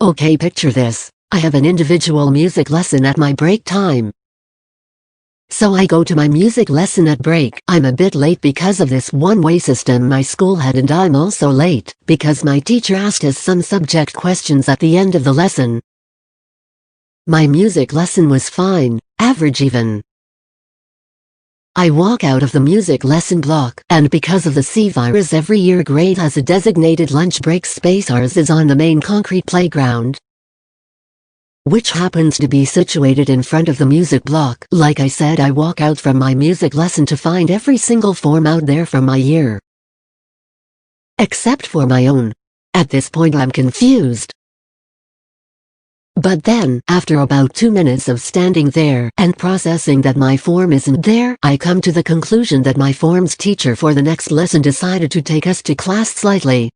Okay, picture this. I have an individual music lesson at my break time. So I go to my music lesson at break. I'm a bit late because of this one-way system my school had, and I'm also late because my teacher asked us some subject questions at the end of the lesson. My music lesson was fine, average even. I walk out of the music lesson block, and because of the C virus every year grade has a designated lunch break space. Ours is on the main concrete playground, which happens to be situated in front of the music block. Like I said, I walk out from my music lesson to find every single form out there from my year, except for my own. At this point I'm confused. But then, after about 2 minutes of standing there and processing that my form isn't there, I come to the conclusion that my form's teacher for the next lesson decided to take us to class slightly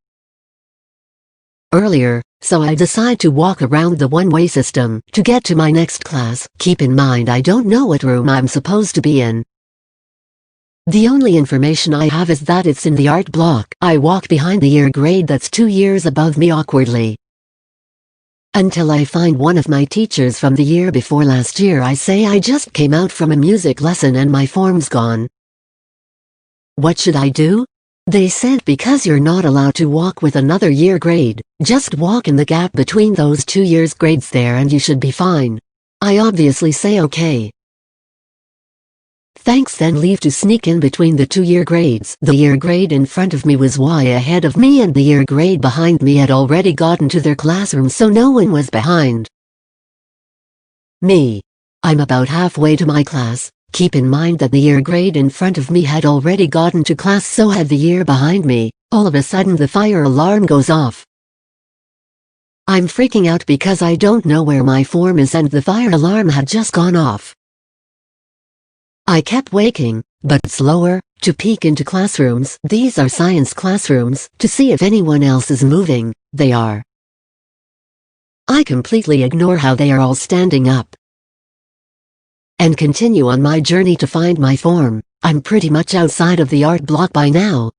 earlier, so I decide to walk around the one-way system to get to my next class. Keep in mind I don't know what room I'm supposed to be in. The only information I have is that it's in the art block. I walk behind the year grade that's 2 years above me awkwardly, until I find one of my teachers from the year before last year. I say I just came out from a music lesson and my form's gone. What should I do? They said because you're not allowed to walk with another year grade, just walk in the gap between those 2 years grades there and you should be fine. I obviously say okay. Thanks, then leave to sneak in between the 2 year grades. The year grade in front of me was way ahead of me and the year grade behind me had already gotten to their classroom, so no one was behind me. I'm about halfway to my class. Keep in mind that the year grade in front of me had already gotten to class, so had the year behind me. All of a sudden the fire alarm goes off. I'm freaking out because I don't know where my form is and the fire alarm had just gone off. I kept waking, but slower, to peek into classrooms. These are science classrooms, to see if anyone else is moving. They are. I completely ignore how they are all standing up and continue on my journey to find my form. I'm pretty much outside of the art block by now.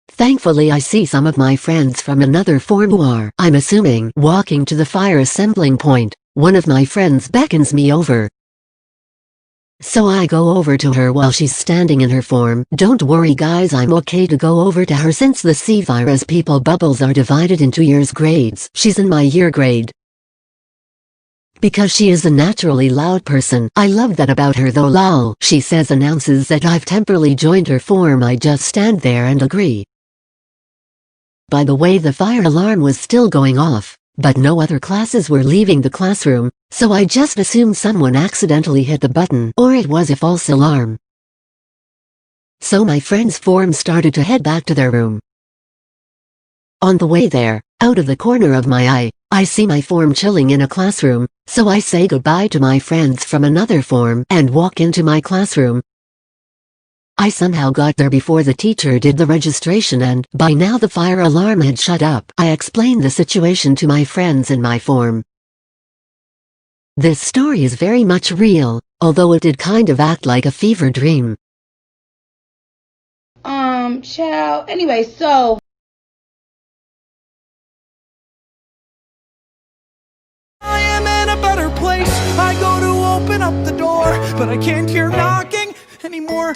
Thankfully I see some of my friends from another form who are, I'm assuming, walking to the fire assembling point. One of my friends beckons me over, so I go over to her while she's standing in her form. Don't worry guys, I'm okay to go over to her since the C virus people bubbles are divided into years grades. She's in my year grade because she is a naturally loud person. I love that about her though, lol. She says, announces that I've temporarily joined her form. I just stand there and agree. By the way, the fire alarm was still going off, but no other classes were leaving the classroom, so I just assumed someone accidentally hit the button, or it was a false alarm. So my friend's form started to head back to their room. On the way there, out of the corner of my eye, I see my form chilling in a classroom, so I say goodbye to my friends from another form and walk into my classroom. I somehow got there before the teacher did the registration, and by now the fire alarm had shut up. I explained the situation to my friends in my form. This story is very much real, although it did kind of act like a fever dream. Child. Anyway, so I am in a better place. I go to open up the door, but I can't hear knocking anymore.